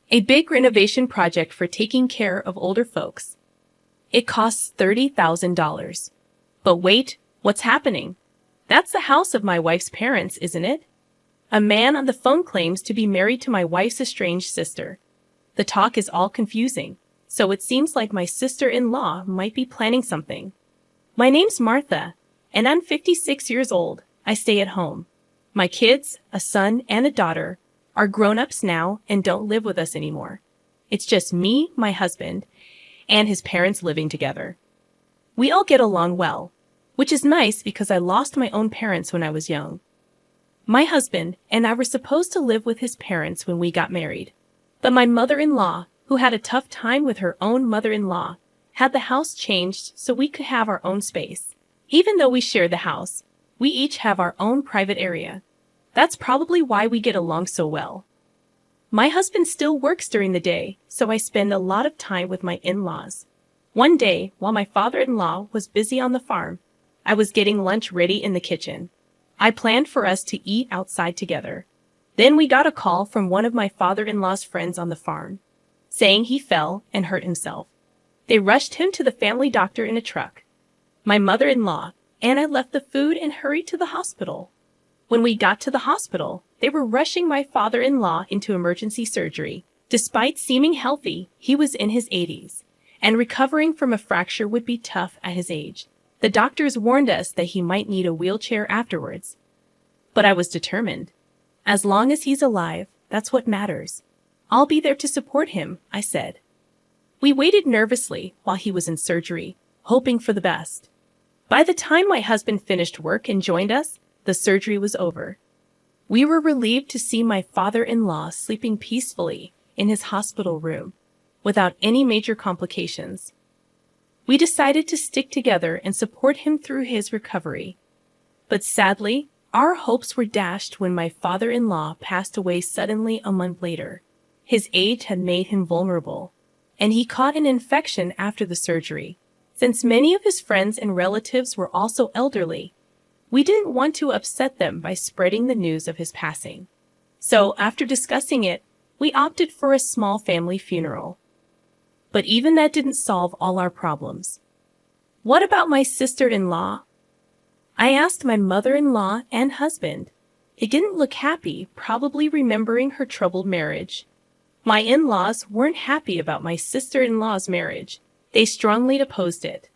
A big renovation project for taking care of older folks. It costs $30,000. But wait, what's happening? That's the house of my wife's parents, isn't it? A man on the phone claims to be married to my wife's estranged sister. The talk is all confusing, so it seems like my sister-in-law might be planning something. My name's Martha, and I'm 56 years old. I stay at home. My kids, a son and a daughter, are grown-ups now and don't live with us anymore. It's just me, my husband, and his parents living together. We all get along well, which is nice because I lost my own parents when I was young. My husband and I were supposed to live with his parents when we got married, but my mother-in-law, who had a tough time with her own mother-in-law, had the house changed so we could have our own space. Even though we share the house, we each have our own private area. That's probably why we get along so well. My husband still works during the day, so I spend a lot of time with my in-laws. One day, while my father-in-law was busy on the farm, I was getting lunch ready in the kitchen. I planned for us to eat outside together. Then we got a call from one of my father-in-law's friends on the farm, saying he fell and hurt himself. They rushed him to the family doctor in a truck. My mother-in-law and I left the food and hurried to the hospital. When we got to the hospital, they were rushing my father-in-law into emergency surgery. Despite seeming healthy, he was in his 80s, and recovering from a fracture would be tough at his age. The doctors warned us that he might need a wheelchair afterwards. But I was determined. As long as he's alive, that's what matters. I'll be there to support him, I said. We waited nervously while he was in surgery, hoping for the best. By the time my husband finished work and joined us, the surgery was over. We were relieved to see my father-in-law sleeping peacefully in his hospital room, without any major complications. We decided to stick together and support him through his recovery. But sadly, our hopes were dashed when my father-in-law passed away suddenly a month later. His age had made him vulnerable, and he caught an infection after the surgery. Since many of his friends and relatives were also elderly, we didn't want to upset them by spreading the news of his passing. So, after discussing it, we opted for a small family funeral. But even that didn't solve all our problems. What about my sister-in-law? I asked my mother-in-law and husband. They didn't look happy, probably remembering her troubled marriage. My in-laws weren't happy about my sister-in-law's marriage. They strongly opposed it.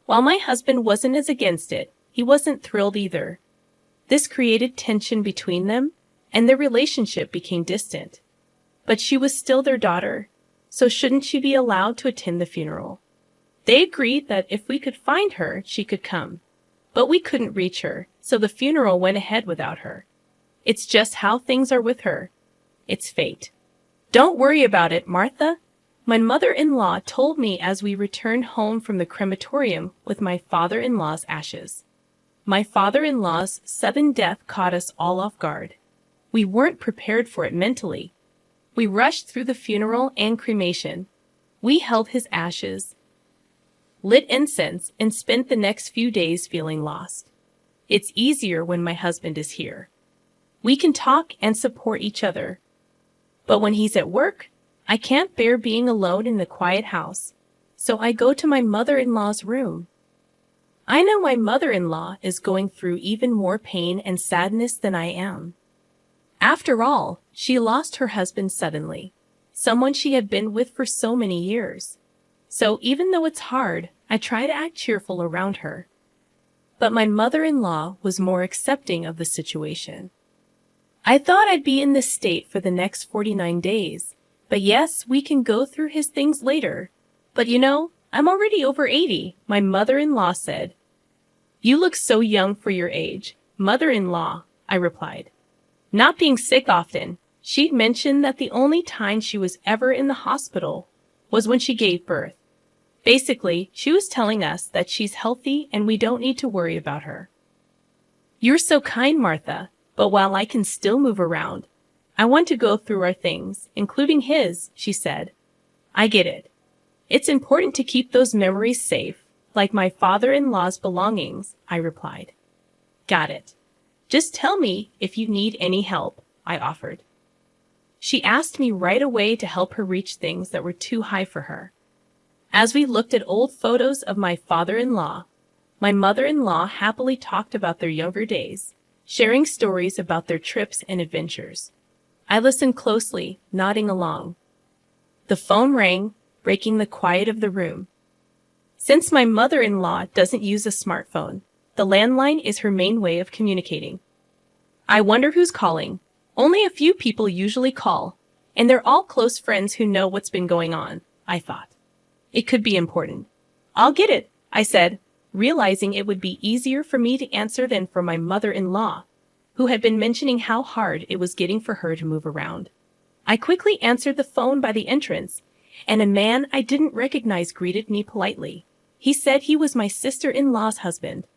While my husband wasn't as against it, he wasn't thrilled either. This created tension between them, and their relationship became distant. But she was still their daughter, so shouldn't she be allowed to attend the funeral? They agreed that if we could find her, she could come. But we couldn't reach her, so the funeral went ahead without her. It's just how things are with her. It's fate. Don't worry about it, Martha, my mother-in-law told me as we returned home from the crematorium with my father-in-law's ashes. My father-in-law's sudden death caught us all off guard. We weren't prepared for it mentally. We rushed through the funeral and cremation. We held his ashes, lit incense, and spent the next few days feeling lost. It's easier when my husband is here. We can talk and support each other. But when he's at work, I can't bear being alone in the quiet house, so I go to my mother-in-law's room. I know my mother-in-law is going through even more pain and sadness than I am. After all, she lost her husband suddenly, someone she had been with for so many years. So even though it's hard, I try to act cheerful around her. But my mother-in-law was more accepting of the situation. I thought I'd be in this state for the next 49 days. But yes, we can go through his things later. But you know, I'm already over 80, my mother-in-law said. You look so young for your age, mother-in-law, I replied. Not being sick often, she'd mentioned that the only time she was ever in the hospital was when she gave birth. Basically, she was telling us that she's healthy and we don't need to worry about her. You're so kind, Martha, but while I can still move around, I want to go through our things, including his, she said. I get it. It's important to keep those memories safe, like my father-in-law's belongings, I replied. Got it. Just tell me if you need any help, I offered. She asked me right away to help her reach things that were too high for her. As we looked at old photos of my father-in-law, my mother-in-law happily talked about their younger days, sharing stories about their trips and adventures. I listened closely, nodding along. The phone rang, breaking the quiet of the room. Since my mother-in-law doesn't use a smartphone, the landline is her main way of communicating. I wonder who's calling. Only a few people usually call, and they're all close friends who know what's been going on, I thought. It could be important. I'll get it, I said, realizing it would be easier for me to answer than for my mother-in-law, who had been mentioning how hard it was getting for her to move around. I quickly answered the phone by the entrance, and a man I didn't recognize greeted me politely. He said he was my sister-in-law's husband,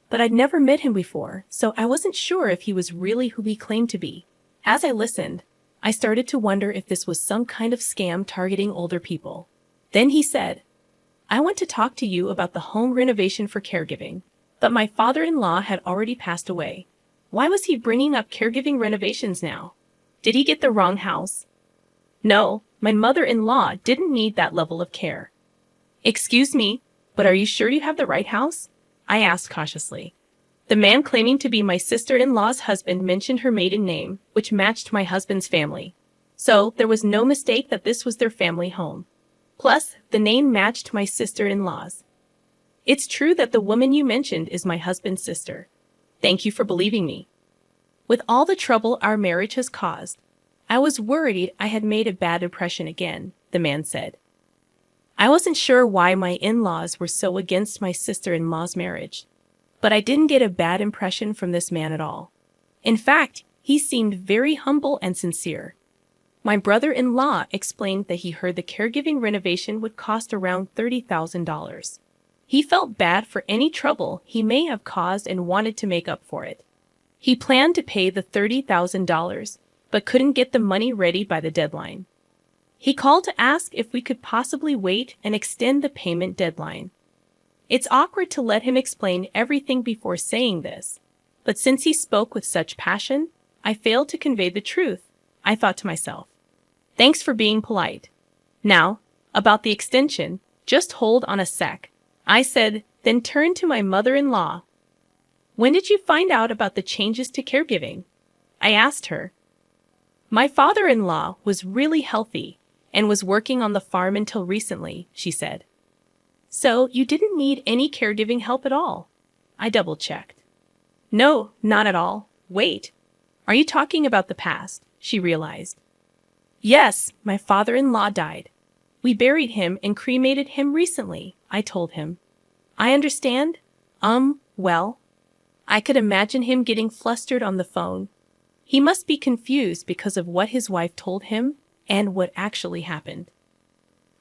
but I'd never met him before, so I wasn't sure if he was really who he claimed to be. As I listened, I started to wonder if this was some kind of scam targeting older people. Then he said, "I want to talk to you about the home renovation for caregiving, but my father-in-law had already passed away. Why was he bringing up caregiving renovations now? Did he get the wrong house?" "No, my mother-in-law didn't need that level of care." "Excuse me, but are you sure you have the right house?" I asked cautiously. The man claiming to be my sister-in-law's husband mentioned her maiden name, which matched my husband's family. So there was no mistake that this was their family home. Plus, the name matched my sister-in-law's. "It's true that the woman you mentioned is my husband's sister. Thank you for believing me." With all the trouble our marriage has caused, I was worried I had made a bad impression again, the man said. I wasn't sure why my in-laws were so against my sister-in-law's marriage, but I didn't get a bad impression from this man at all. In fact, he seemed very humble and sincere. My brother-in-law explained that he heard the caregiving renovation would cost around $30,000. He felt bad for any trouble he may have caused and wanted to make up for it. He planned to pay the $30,000, but couldn't get the money ready by the deadline. He called to ask if we could possibly wait and extend the payment deadline. It's awkward to let him explain everything before saying this, but since he spoke with such passion, I failed to convey the truth. I thought to myself, "Thanks for being polite. Now, about the extension, just hold on a sec," I said, then turned to my mother-in-law. "When did you find out about the changes to caregiving?" I asked her. "My father-in-law was really healthy and was working on the farm until recently," she said. "So you didn't need any caregiving help at all?" I double-checked. "No, not at all. Wait, are you talking about the past?" she realized. "Yes, my father-in-law died. We buried him and cremated him recently," I told him. "I understand. Well." I could imagine him getting flustered on the phone. He must be confused because of what his wife told him and what actually happened.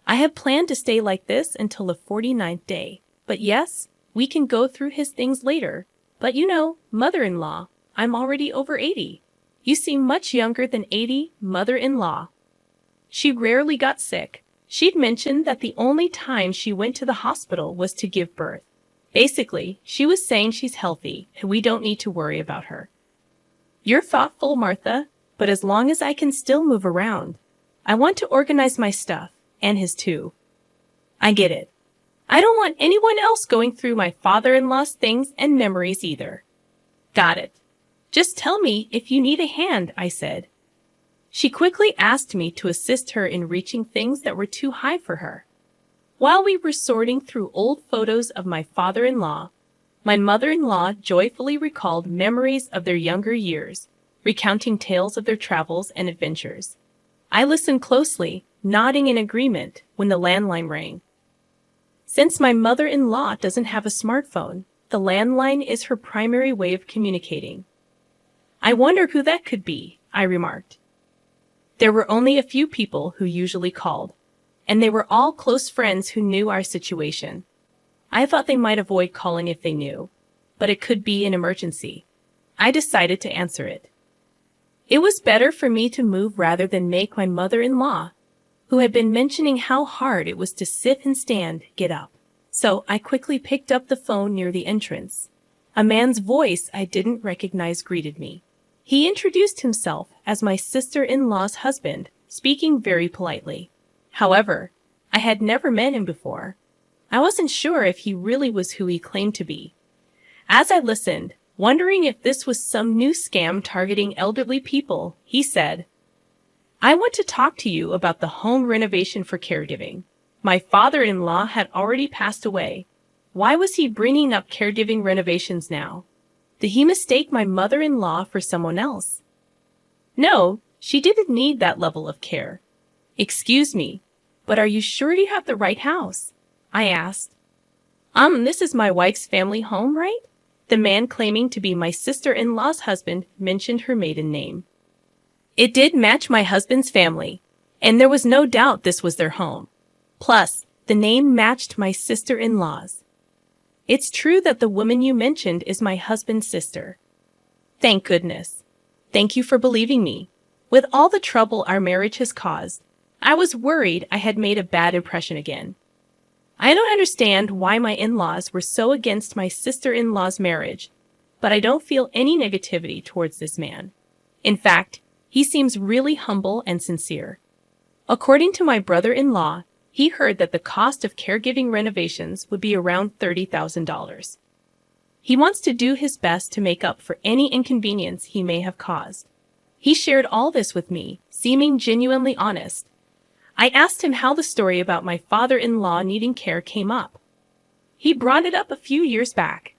I had planned to stay like this until the 49th day, but yes, we can go through his things later. But you know, mother-in-law, I'm already over 80. You seem much younger than 80, mother-in-law. She rarely got sick. She'd mentioned that the only time she went to the hospital was to give birth. Basically, she was saying she's healthy and we don't need to worry about her. You're thoughtful, Martha, but as long as I can still move around, I want to organize my stuff, and his too. I get it. I don't want anyone else going through my father-in-law's things and memories either. Got it. Just tell me if you need a hand, I said. She quickly asked me to assist her in reaching things that were too high for her. While we were sorting through old photos of my father-in-law, my mother-in-law joyfully recalled memories of their younger years, recounting tales of their travels and adventures. I listened closely, nodding in agreement when the landline rang. Since my mother-in-law doesn't have a smartphone, the landline is her primary way of communicating. I wonder who that could be, I remarked. There were only a few people who usually called, and they were all close friends who knew our situation. I thought they might avoid calling if they knew, but it could be an emergency. I decided to answer it. It was better for me to move rather than make my mother-in-law, who had been mentioning how hard it was to sit and stand, get up. So I quickly picked up the phone near the entrance. A man's voice I didn't recognize greeted me. He introduced himself as my sister-in-law's husband, speaking very politely. However, I had never met him before. I wasn't sure if he really was who he claimed to be. As I listened, wondering if this was some new scam targeting elderly people, he said, "I want to talk to you about the home renovation for caregiving. My father-in-law had already passed away. Why was he bringing up caregiving renovations now? Did he mistake my mother-in-law for someone else?" "No, she didn't need that level of care." "Excuse me, but are you sure you have the right house?" I asked. This is my wife's family home, right?" The man claiming to be my sister-in-law's husband mentioned her maiden name. It did match my husband's family, and there was no doubt this was their home. Plus, the name matched my sister-in-law's. "It's true that the woman you mentioned is my husband's sister." "Thank goodness. Thank you for believing me. With all the trouble our marriage has caused, I was worried I had made a bad impression again. I don't understand why my in-laws were so against my sister-in-law's marriage, but I don't feel any negativity towards this man. In fact, he seems really humble and sincere. According to my brother-in-law, he heard that the cost of caregiving renovations would be around $30,000. He wants to do his best to make up for any inconvenience he may have caused. He shared all this with me, seeming genuinely honest. I asked him how the story about my father-in-law needing care came up. He brought it up a few years back.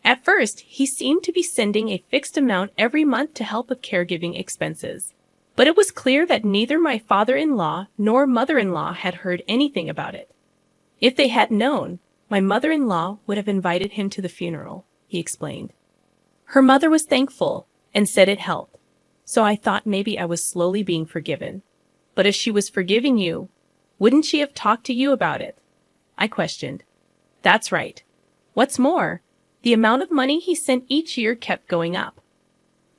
At first, he seemed to be sending a fixed amount every month to help with caregiving expenses. But it was clear that neither my father-in-law nor mother-in-law had heard anything about it. If they had known, my mother-in-law would have invited him to the funeral, he explained. Her mother was thankful and said it helped, so I thought maybe I was slowly being forgiven. But if she was forgiving you, wouldn't she have talked to you about it? I questioned. That's right. What's more, the amount of money he sent each year kept going up.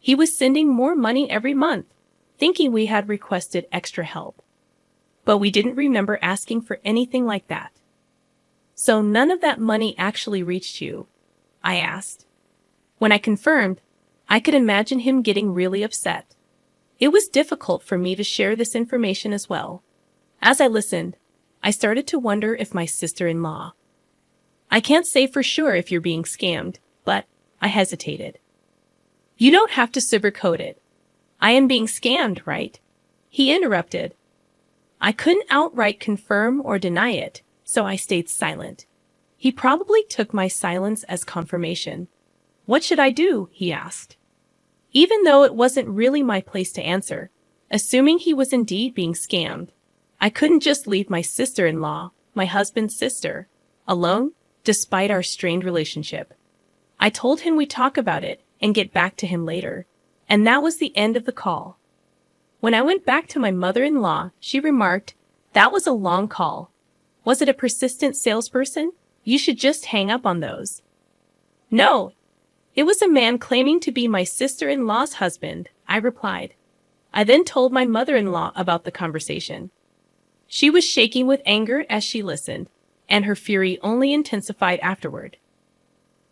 He was sending more money every month, thinking we had requested extra help. But we didn't remember asking for anything like that. So none of that money actually reached you? I asked. When I confirmed, I could imagine him getting really upset. It was difficult for me to share this information as well. As I listened, I started to wonder if my sister-in-law. I can't say for sure if you're being scammed, but I hesitated. You don't have to sugarcoat it. I am being scammed, right? He interrupted. I couldn't outright confirm or deny it, so I stayed silent. He probably took my silence as confirmation. What should I do? He asked. Even though it wasn't really my place to answer, assuming he was indeed being scammed, I couldn't just leave my sister-in-law, my husband's sister, alone, despite our strained relationship. I told him we'd talk about it and get back to him later, and that was the end of the call. When I went back to my mother-in-law, she remarked, "That was a long call. Was it a persistent salesperson? You should just hang up on those." No. It was a man claiming to be my sister-in-law's husband, I replied. I then told my mother-in-law about the conversation. She was shaking with anger as she listened, and her fury only intensified afterward.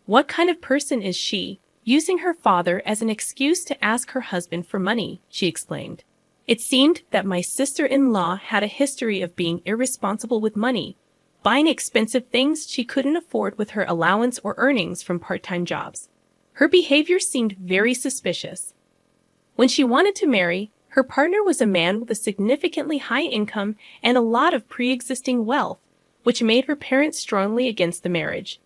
What kind of person is she, using her father as an excuse to ask her husband for money? She exclaimed. It seemed that my sister-in-law had a history of being irresponsible with money, buying expensive things she couldn't afford with her allowance or earnings from part-time jobs. Her behavior seemed very suspicious. When she wanted to marry, her partner was a man with a significantly high income and a lot of pre-existing wealth, which made her parents strongly against the marriage.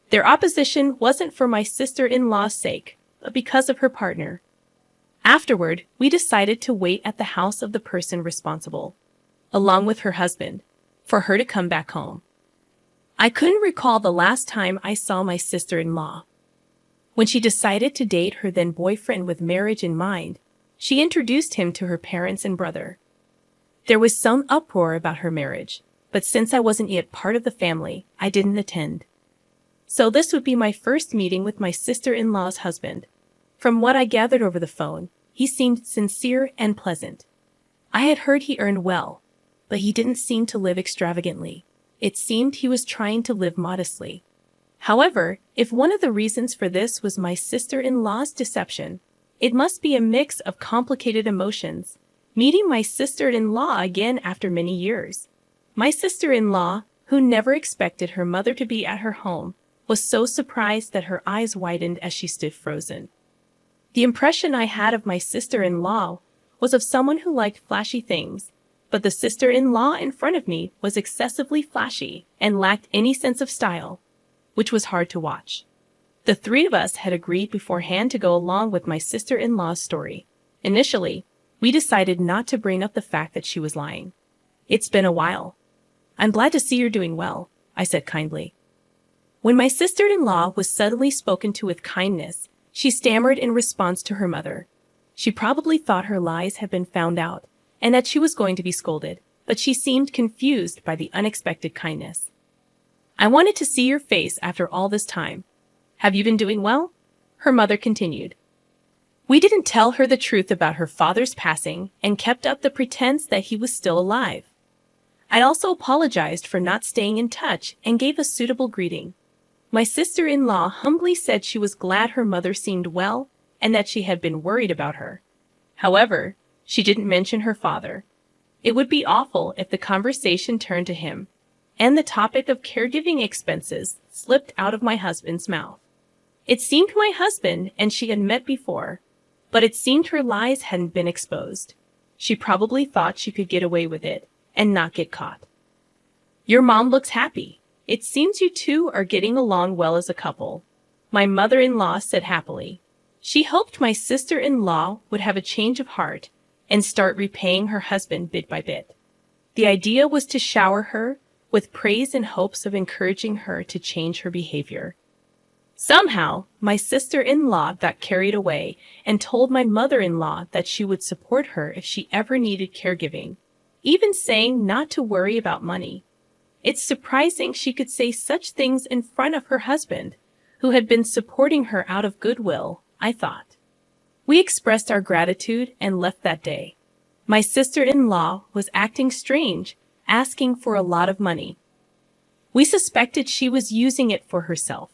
Their opposition wasn't for my sister-in-law's sake, but because of her partner. Afterward, we decided to wait at the house of the person responsible, along with her husband, for her to come back home. I couldn't recall the last time I saw my sister-in-law. When she decided to date her then boyfriend with marriage in mind, she introduced him to her parents and brother. There was some uproar about her marriage, but since I wasn't yet part of the family, I didn't attend. So this would be my first meeting with my sister-in-law's husband. From what I gathered over the phone, he seemed sincere and pleasant. I had heard he earned well, but he didn't seem to live extravagantly. It seemed he was trying to live modestly. However, if one of the reasons for this was my sister-in-law's deception, It must be a mix of complicated emotions. Meeting my sister-in-law again after many years. My sister-in-law, who never expected her mother to be at her home, was so surprised that her eyes widened as she stood frozen. The impression I had of my sister-in-law was of someone who liked flashy things, but the sister-in-law in front of me was excessively flashy and lacked any sense of style, which was hard to watch. The three of us had agreed beforehand to go along with my sister-in-law's story. Initially, we decided not to bring up the fact that she was lying. It's been a while. I'm glad to see you're doing well, I said kindly. When my sister-in-law was suddenly spoken to with kindness, she stammered in response to her mother. She probably thought her lies had been found out and that she was going to be scolded, but she seemed confused by the unexpected kindness. I wanted to see your face after all this time. Have you been doing well? Her mother continued. We didn't tell her the truth about her father's passing and kept up the pretense that he was still alive. I also apologized for not staying in touch and gave a suitable greeting. My sister-in-law humbly said she was glad her mother seemed well and that she had been worried about her. However, she didn't mention her father. It would be awful if the conversation turned to him, and the topic of caregiving expenses slipped out of my husband's mouth. It seemed my husband and she had met before, but it seemed her lies hadn't been exposed. She probably thought she could get away with it and not get caught. Your mom looks happy. It seems you two are getting along well as a couple, my mother-in-law said happily. She hoped my sister-in-law would have a change of heart and start repaying her husband bit by bit. The idea was to shower her with praise in hopes of encouraging her to change her behavior. Somehow, my sister-in-law got carried away and told my mother-in-law that she would support her if she ever needed caregiving, even saying not to worry about money. It's surprising she could say such things in front of her husband, who had been supporting her out of goodwill, I thought. We expressed our gratitude and left that day. My sister-in-law was acting strange, asking for a lot of money. We suspected she was using it for herself.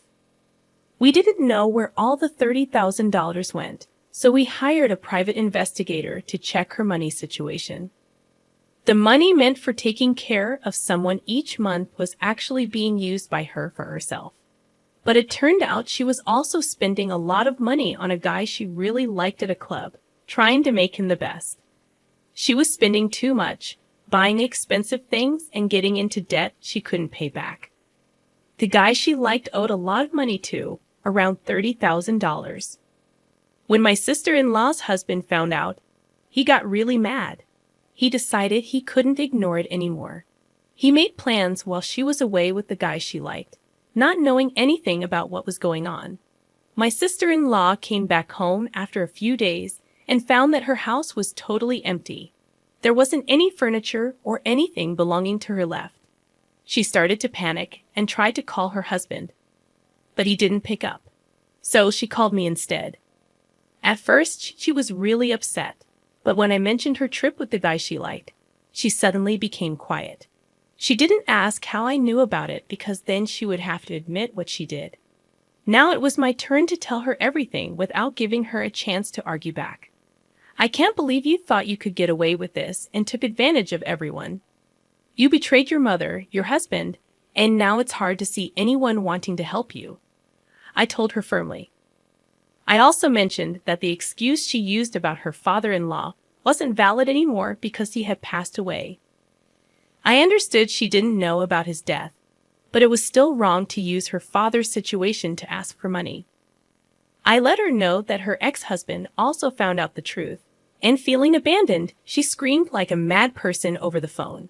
We didn't know where all the $30,000 went, so we hired a private investigator to check her money situation. The money meant for taking care of someone each month was actually being used by her for herself. But it turned out she was also spending a lot of money on a guy she really liked at a club, trying to make him the best. She was spending too much, buying expensive things and getting into debt she couldn't pay back. The guy she liked owed a lot of money to, around $30,000. When my sister-in-law's husband found out, he got really mad. He decided he couldn't ignore it anymore. He made plans while she was away with the guy she liked, not knowing anything about what was going on. My sister-in-law came back home after a few days and found that her house was totally empty. There wasn't any furniture or anything belonging to her left. She started to panic and tried to call her husband, but he didn't pick up. So she called me instead. At first, she was really upset, but when I mentioned her trip with the guy she liked, she suddenly became quiet. She didn't ask how I knew about it because then she would have to admit what she did. Now it was my turn to tell her everything without giving her a chance to argue back. I can't believe you thought you could get away with this and took advantage of everyone. You betrayed your mother, your husband, and now it's hard to see anyone wanting to help you. I told her firmly. I also mentioned that the excuse she used about her father-in-law wasn't valid anymore because he had passed away. I understood she didn't know about his death, but it was still wrong to use her father's situation to ask for money. I let her know that her ex-husband also found out the truth, and feeling abandoned, she screamed like a mad person over the phone.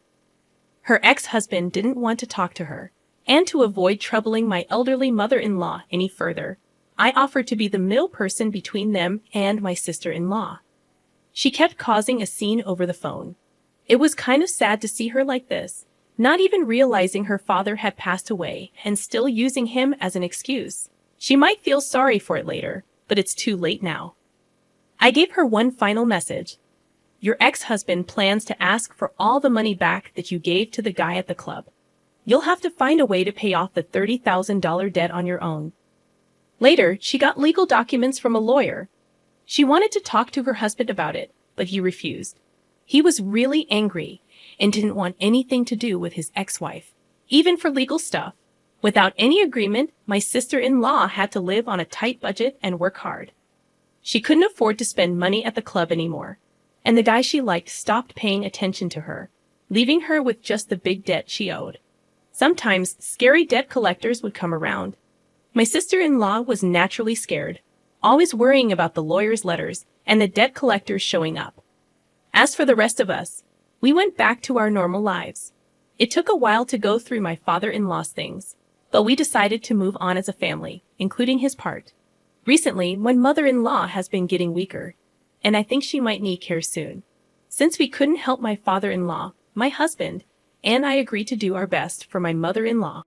Her ex-husband didn't want to talk to her, and to avoid troubling my elderly mother-in-law any further, I offered to be the middle person between them and my sister-in-law. She kept causing a scene over the phone. It was kind of sad to see her like this, not even realizing her father had passed away and still using him as an excuse. She might feel sorry for it later, but it's too late now. I gave her one final message. Your ex-husband plans to ask for all the money back that you gave to the guy at the club. You'll have to find a way to pay off the $30,000 debt on your own. Later, she got legal documents from a lawyer. She wanted to talk to her husband about it, but he refused. He was really angry and didn't want anything to do with his ex-wife, even for legal stuff. Without any agreement, my sister-in-law had to live on a tight budget and work hard. She couldn't afford to spend money at the club anymore, and the guy she liked stopped paying attention to her, leaving her with just the big debt she owed. Sometimes scary debt collectors would come around. My sister-in-law was naturally scared, always worrying about the lawyer's letters and the debt collectors showing up. As for the rest of us, we went back to our normal lives. It took a while to go through my father-in-law's things, but we decided to move on as a family, including his part. Recently, my mother-in-law has been getting weaker, and I think she might need care soon. Since we couldn't help my father-in-law, my husband, and I agreed to do our best for my mother-in-law.